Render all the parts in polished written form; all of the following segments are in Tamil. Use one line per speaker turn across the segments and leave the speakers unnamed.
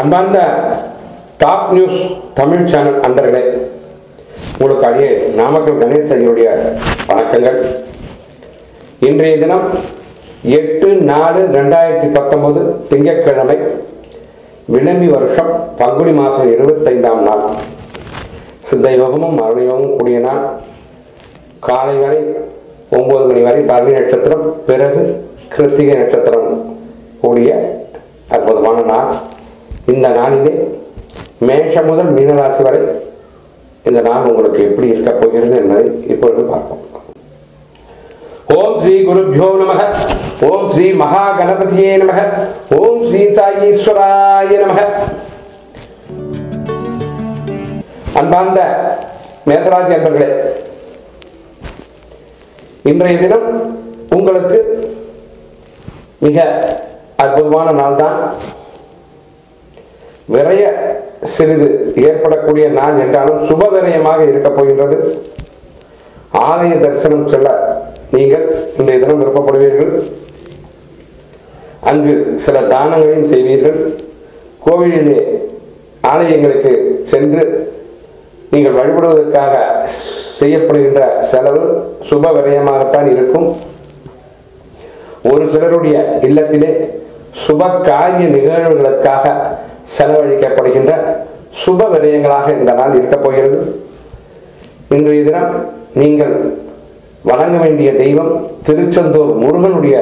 அன்பார்ந்த டாப் நியூஸ் தமிழ் சேனல் அன்பர்களே, உங்களுக்கு அடியே நாமக்கல் கணேஷ் ஐயருடைய வணக்கங்கள். இன்றைய தினம் 8/4/2019 திங்கட்கிழமை, விளம்பி வருஷம் பங்குனி மாதம் 25ஆம் நாள். சித்த யோகமும் மரண யோகமும் கூடிய நாள். காலை வரை 9 மணி வரை பரணி நட்சத்திரம், பிறகு கிருத்திகை நட்சத்திரம் கூடிய அற்புதமான நாள். இந்த நாளிலே மேஷம் முதல் மீனராசி வரை இந்த நாள் உங்களுக்கு எப்படி இருக்க போகிறது என்பதை இப்பொழுது பார்ப்போம். ஓம் ஸ்ரீ குருப்யோ நமக. ஓம் ஸ்ரீ மகா கணபதியே நமக. ஓம் ஸ்ரீ சாயீஸ்வராய நமக. அன்பார்ந்த மேசராசி அன்பர்களே, இன்றைய தினம் உங்களுக்கு மிக அற்புதமான நாள் தான். விரய சிறிது ஏற்படக்கூடிய நாள் என்றாலும் சுப விரயமாக இருக்க போகின்றது. ஆலய தரிசனம் செல்ல நீங்கள் இன்றைய தினம் விருப்பப்படுவீர்கள். அங்கு சில தானங்களையும் செய்வீர்கள். கோவிலிலே ஆலயங்களுக்கு சென்று நீங்கள் வழிபடுவதற்காக செய்யப்படுகின்ற செலவு சுப விரயமாகத்தான் இருக்கும். ஒரு சிலருடைய இல்லத்திலே சுப காரிய நிகழ்வுகளுக்காக செலவழிக்கப்படுகின்ற சுப விரயங்களாக இந்த நாள் இருக்கப் போகிறது. இன்றைய தினம் நீங்கள் வணங்க வேண்டிய தெய்வம் திருச்செந்தூர் முருகனுடைய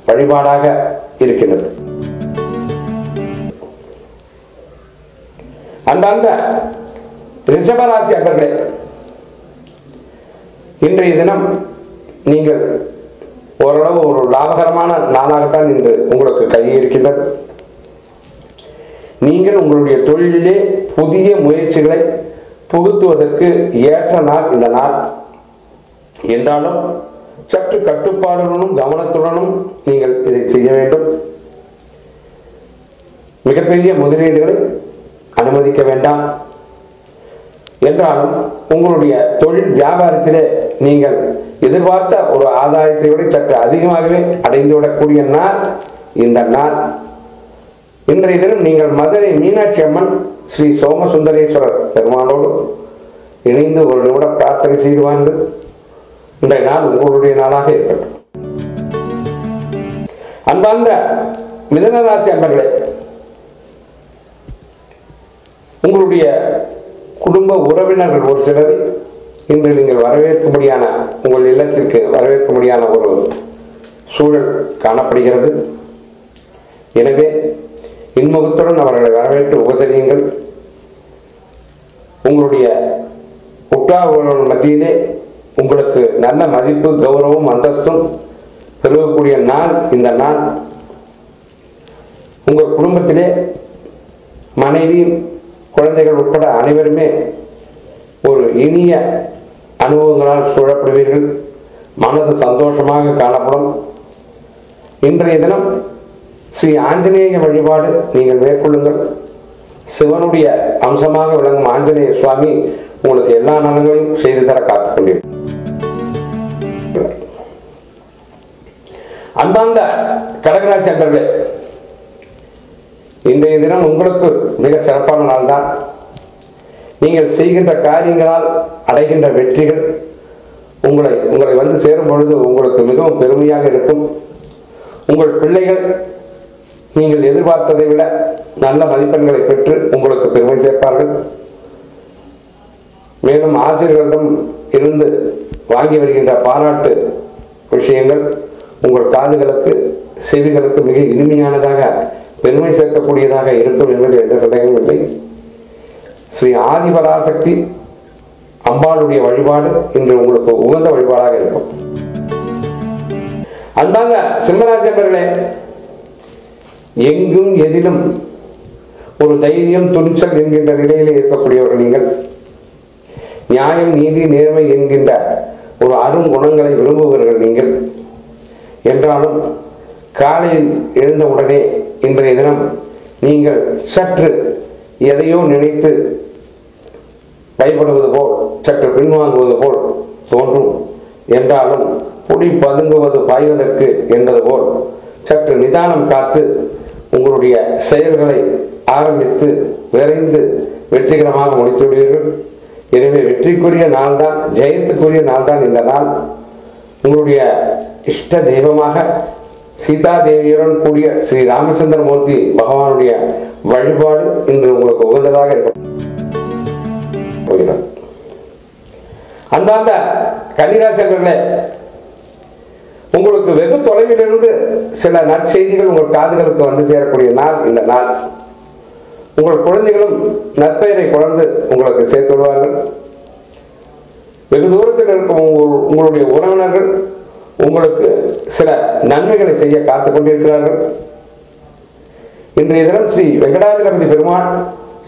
வழிபாடாக இருக்கின்றது. அன்பார்ந்த ரிஷபராசி அன்பர்களே, இன்றைய தினம் நீங்கள் ஓரளவு ஒரு லாபகரமான நாளாகத்தான் இன்று உங்களுக்கு கையிருக்கின்றது. நீங்கள் உங்களுடைய தொழிலிலே புதிய முயற்சிகளை புகுத்துவதற்கு ஏற்ற நாள் இந்த நாள். என்றாலும் சற்று கட்டுப்பாடுடனும் கவனத்துடனும் நீங்கள் இதை செய்ய வேண்டும். மிகப்பெரிய முதலீடுகளை அனுமதிக்க வேண்டாம். என்றாலும் உங்களுடைய தொழில் வியாபாரத்திலே நீங்கள் எதிர்பார்த்த ஒரு ஆதாயத்தை விட சற்று அதிகமாகவே அடைந்துவிடக்கூடிய நாள் இந்த நாள். இன்றைய தினம் நீங்கள் மதுரை மீனாட்சி அம்மன் ஸ்ரீ சோமசுந்தரேஸ்வரர் பெருமானோடு இணைந்து ஒரு நிமிட பிரார்த்தனை செய்து வாருங்கள். இன்றைய நாள் உங்களுடைய நாளாக இருக்கட்டும். அன்பார்ந்த மிதுனராசி அன்பர்களே, உங்களுடைய குடும்ப உறவினர்கள் ஒரு சிலரை இன்று நீங்கள் வரவேற்கும்படியான, உங்கள் இல்லத்திற்கு வரவேற்கும்படியான ஒரு சூழல் காணப்படுகிறது. எனவே இன்முகத்துடன் அவர்களை வரவேற்று உபசரியுங்கள். உங்களுடைய உற்றார் மத்தியிலே உங்களுக்கு நல்ல மதிப்பு, கௌரவம், அந்தஸ்தும் பெருகக்கூடிய நாள் இந்த நாள். உங்கள் குடும்பத்திலே மனைவி, குழந்தைகள் உட்பட அனைவருமே ஒரு இனிய அனுபவங்களால் சூழப்படுவீர்கள். மனது சந்தோஷமாக காணப்படும். இன்றைய தினம் ஸ்ரீ ஆஞ்சநேய வழிபாடு நீங்கள் மேற்கொள்ளுங்கள். சிவனுடைய அம்சமாக விளங்கும் ஆஞ்சநேய சுவாமி உங்களுக்கு எல்லா நலங்களையும் செய்து தர காத்துக் கொண்டிருக்கிறார். அன்பார்ந்த கடகராசி அன்பர்களே, இன்றைய தினம் உங்களுக்கு மிக சிறப்பான நாள் தான். நீங்கள் செய்கின்ற காரியங்களால் அடைகின்ற வெற்றிகள் உங்களை வந்து சேரும் பொழுது உங்களுக்கு மிகவும் பெருமையாக இருக்கும். உங்கள் பிள்ளைகள் நீங்கள் எதிர்பார்த்ததை விட நல்ல மதிப்பெண்களை பெற்று உங்களுக்கு பெருமை சேர்ப்பார்கள். மேலும் ஆசிரியர்களிடம் இருந்து வாங்கி வருகின்ற பாராட்டு விஷயங்கள் உங்கள் காதுகளுக்கு, செவிகளுக்கு மிக இனிமையானதாக, பெருமை சேர்க்கக்கூடியதாக இருக்கும் என்பதில் எந்த சந்தேகமும் இல்லை. ஸ்ரீ ஆதிபராசக்தி அம்பாளுடைய வழிபாடு இன்று உங்களுக்கு உகந்த வழிபாடாக இருக்கும். அன்பாக சிம்மராசி அன்பர்களே, எங்கும் எதிலும் ஒரு தைரியம், துணிச்சல் என்கின்ற நிலையிலே இருக்கக்கூடியவர்கள் நீங்கள். நியாயம், நீதி, நேர்மை என்கின்ற ஒரு அரும் குணங்களை விரும்புவர்கள் நீங்கள். என்றாலும் காலையில் எழுந்தவுடனே இன்றைய தினம் நீங்கள் சற்று எதையோ நினைத்து பயப்படுவது போல், சற்று பின்வாங்குவது போல் தோன்றும். என்றாலும் பொடி பதுங்குவது பாய்வதற்கு என்பது போல் சற்று நிதானம் காத்து உங்களுடைய செயல்களை ஆரம்பித்து விரைந்து வெற்றிகரமாக முடித்துவிடுவீர்கள். எனவே வெற்றிக்குரிய நாள் தான், ஜெயத்துக்குரிய நாள் தான் இந்த நாள். உங்களுடைய இஷ்ட தெய்வமாக சீதாதேவியுடன் கூடிய ஸ்ரீ ராமச்சந்திரமூர்த்தி பகவானுடைய வழிபாடு இன்று உங்களுக்கு உகந்ததாக இருக்க போகிறது. அன்பார்ந்த கன்னிராசி அன்பர்களே, உங்களுக்கு வெகு தொலைவிலிருந்து சில நற்செய்திகள் உங்கள் காதுகளுக்கு வந்து சேரக்கூடிய நாள் இந்த நாள். உங்கள் குழந்தைகளும் நற்பெயரை கொண்டு உங்களுக்கு சேர்த்து விடுவார்கள். வெகு தூரத்தில் இருக்கும் உங்களுடைய உறவினர்கள் உங்களுக்கு சில நன்மைகளை செய்ய காத்துக் கொண்டிருக்கிறார்கள். இன்றைய தினம் ஸ்ரீ வெங்கடாஜலபதி பெருமாள்,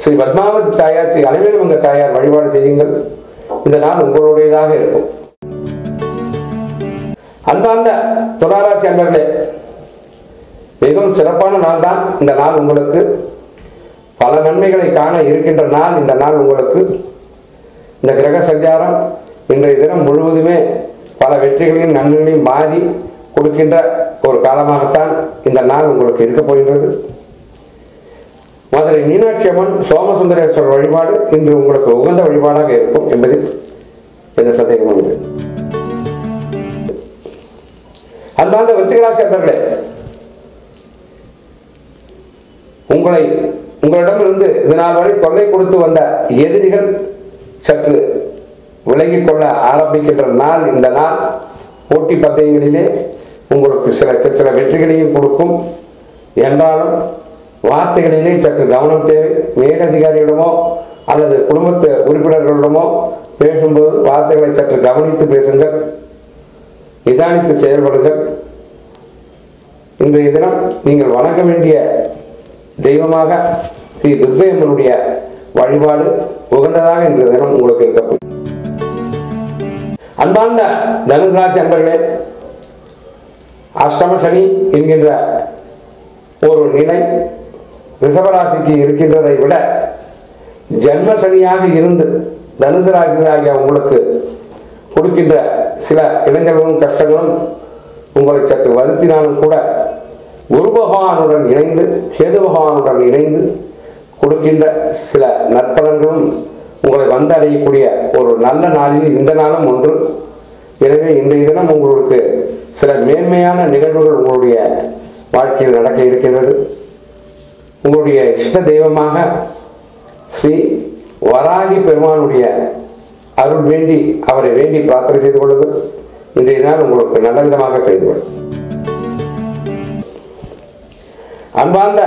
ஸ்ரீ பத்மாவதி தாயார், ஸ்ரீ அலமேலுமங்க தாயார் வழிபாடு செய்யுங்கள். இந்த நாள் உங்களுடையதாக இருக்கும். அன்பார்ந்த துளாராசி அன்பர்களே, மிகவும் சிறப்பான நாள் தான் இந்த நாள். உங்களுக்கு பல நன்மைகளை காண இருக்கின்ற நாள் இந்த நாள். உங்களுக்கு இந்த கிரக சஞ்சாரம் இன்றைய தினம் முழுவதுமே பல வெற்றிகளையும் நன்மைகளையும் மாறி கொடுக்கின்ற ஒரு காலமாகத்தான் இந்த நாள் உங்களுக்கு இருக்க போகின்றது. மதுரை மீனாட்சி அம்மன் சோமசுந்தரேஸ்வரர் வழிபாடு இன்று உங்களுக்கு உகந்த வழிபாடாக இருக்கும் என்பதில் எந்த சந்தேகமும் இல்லை. அன்பார்ந்த விருச்சிகராசி அன்பர்களே, உங்களிடமிருந்து இதனால் வரை தொல்லை கொடுத்து வந்த எதிரிகள் சற்று விலகிக் கொள்ள ஆரம்பிக்கின்ற நாள் இந்த நாள். போட்டி பந்தயங்களிலே உங்களுக்கு சில வெற்றிகளையும் கொடுக்கும். என்றாலும் வார்த்தைகளிலே சற்று கவனம் தேவை. மேலதிகாரியிடமோ அல்லது குடும்பத்து உறுப்பினர்களிடமோ பேசும்போது வார்த்தைகளை சற்று கவனித்து பேசுங்கள், நிதானித்து செயல்படுங்கள். இன்றைய தினம் நீங்கள் வணங்க வேண்டிய தெய்வமாக ஸ்ரீ துர்க்கை அம்மனுடைய வழிபாடு உகந்ததாக இன்றைய தினம் உங்களுக்கு இருக்க. அன்பார்ந்த தனுசு ராசி அன்பர்களே, அஷ்டம சனி என்கின்ற ஒரு நிலை ரிஷபராசிக்கு இருக்கின்றதை விட ஜன்ம சனியாக இருந்து தனுசு ராசியாகிய உங்களுக்கு கொடுக்கின்ற சில இடைஞ்சல்களும் கஷ்டங்களும் உங்களை சற்று வருத்தினாலும் கூட குரு பகவானுடன் இணைந்து கேது பகவானுடன் இணைந்து கொடுக்கின்ற சில நற்பலன்களும் உங்களை வந்து அடையக்கூடிய ஒரு நல்ல நாளில் இந்த நாளும் ஒன்று. எனவே இன்றைய தினம் உங்களுக்கு சில மேன்மையான நிகழ்வுகள் உங்களுடைய வாழ்க்கையில் நடக்க இருக்கின்றது. உங்களுடைய இஷ்ட தெய்வமாக ஸ்ரீ வராகி பெருமானுடைய அருள் வேண்டி அவரை வேண்டி பிரார்த்தனை செய்து கொள்ளுங்கள். இன்றைய நாள் உங்களுக்கு நல்ல விதமாக கழிந்து கொள்ளும். அன்பார்ந்த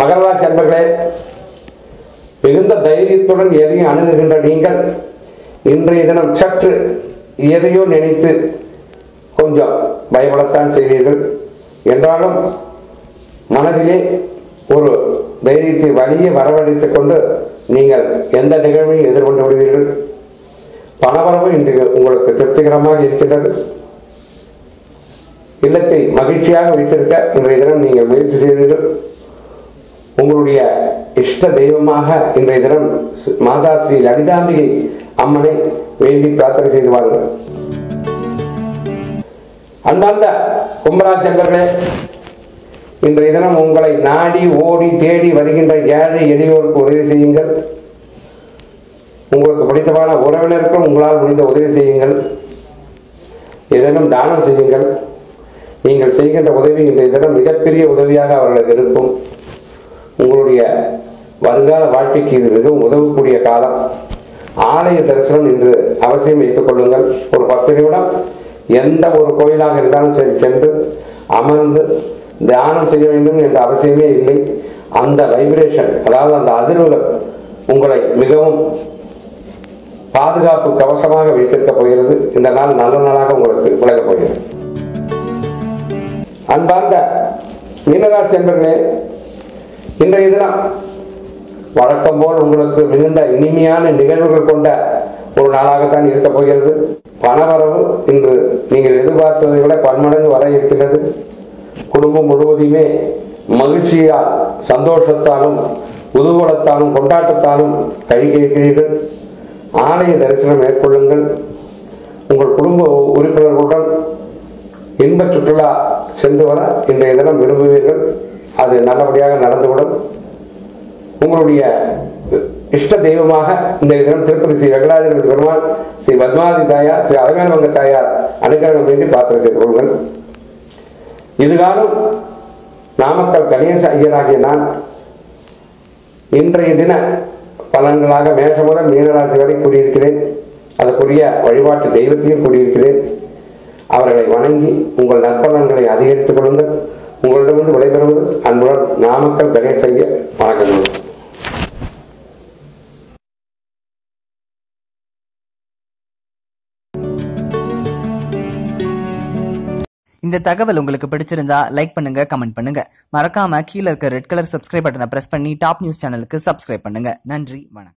மகர ராசி அன்பர்களே, மிகுந்த தைரியத்துடன் எதையும் அணுகுகின்ற நீங்கள் இன்றைய தினம் சற்று எதையோ நினைத்து கொஞ்சம் பயப்படத்தான் செய்வீர்கள். என்றாலும் மனதிலே ஒரு தைரியத்தை வழியே வரவழைத்துக் கொண்டு நீங்கள் எந்த நிகழ்வையும் எதிர்கொண்டு விடுவீர்கள். பணவரவு இன்று உங்களுக்கு திருப்திகரமாக இருக்கின்றது. இல்லத்தை மகிழ்ச்சியாக வைத்திருக்க இன்றைய தினம் நீங்கள் முயற்சி செய்வீர்கள். உங்களுடைய இஷ்ட தெய்வமாக இன்றைய தினம் மாதா ஸ்ரீ லலிதாம்பிகை அம்மனை வேண்டி பிரார்த்தனை செய்து வாருங்கள். அன்பார்ந்த கும்பராசி அன்பர்களே, இன்றைய தினம் உங்களை நாடி ஓடி தேடி வருகின்ற ஏழை எளியோருக்கு உதவி செய்யுங்கள். உங்களுக்கு பிடித்தமான உறவினருக்கும் உங்களால் முடிந்த உதவி செய்யுங்கள். ஏதேனும் தானம் செய்யுங்கள். நீங்கள் செய்கின்ற உதவி இன்றைய தினம் மிகப்பெரிய உதவியாக அவர்களுக்கு இருக்கும். உங்களுடைய வருங்கால வாழ்க்கைக்கு இது மிகவும் உதவக்கூடிய காலம். ஆலய தரிசனம் இன்று அவசியம் வைத்துக் கொள்ளுங்கள். ஒரு 10 நிமிடம் எந்த ஒரு கோயிலாக இருந்தாலும் சரி சென்று அமர்ந்து தியானம் செய்ய வேண்டும் என்ற அவசியமே இல்லை. அந்த வைப்ரேஷன், அதாவது அந்த அதிர்வுகள் உங்களை மிகவும் பாதுகாப்பு கவசமாக வைத்திருக்க போகிறது. இந்த நாள் நல்ல நாளாக உங்களுக்கு விளங்கப் போகிறது. அன்பார்ந்த மீனராசி என்பர்களே, இன்றைய தினம் வழக்கம் போல் உங்களுக்கு மிகுந்த இனிமையான நிகழ்வுகள் கொண்ட ஒரு நாளாகத்தான் இருக்க போகிறது. பணவரவு இன்று நீங்கள் எதிர்பார்த்ததை விட பன்மடங்கு வர இருக்கின்றது. குடும்பம் முழுவதுமே மகிழ்ச்சியால், சந்தோஷத்தாலும், குதூகலத்தாலும், கொண்டாட்டத்தாலும் கழிக்க இருக்கிறீர்கள். ஆலய தரிசனம் மேற்கொள்ளுங்கள். உங்கள் குடும்ப உறுப்பினர்களுடன் இன்ப சுற்றுலா சென்று வர இன்றைய தினம் விரும்புவீர்கள். அது நல்லபடியாக நடந்துவிடும். உங்களுடைய இஷ்ட தெய்வமாக இந்த தினம் திருப்பதி ஸ்ரீ வெங்கடாஜலபதி பெருமாள், ஸ்ரீ பத்மாவதி தாயார், ஸ்ரீ அலமேலமங்க தாயார் அனுகிரகம் வேண்டி பிரார்த்தனை செய்து கொள்ளுங்கள். இதுகாலம் நாமக்கல் கணேச ஐயராகிய நான் இன்றைய தின பலன்களாக மேஷ முதல் மீனராசி வரை கூறியிருக்கிறேன். அதற்குரிய வழிபாட்டு தெய்வத்தையும் கூறியிருக்கிறேன். அவர்களை வணங்கி உங்கள் நற்பலன்களை அதிகரித்துக் கொள்ளுங்கள். உங்களிடமிருந்து விடைபெறுவது அன்புடன் நாமக்கல் கணேச ஐயர். வணக்கங்கள்.
இந்த தகவல் உங்களுக்கு பிடிச்சிருந்தா லைக் பண்ணுங்க, கமெண்ட் பண்ணுங்க. மறக்காம கீழே இருக்க ரெட் கலர் சப்ஸ்கிரைப் பட்டனை பிரஸ் பண்ணி டாப் நியூஸ் சேனலுக்கு சப்ஸ்கிரைப் பண்ணுங்க. நன்றி, வணக்கம்.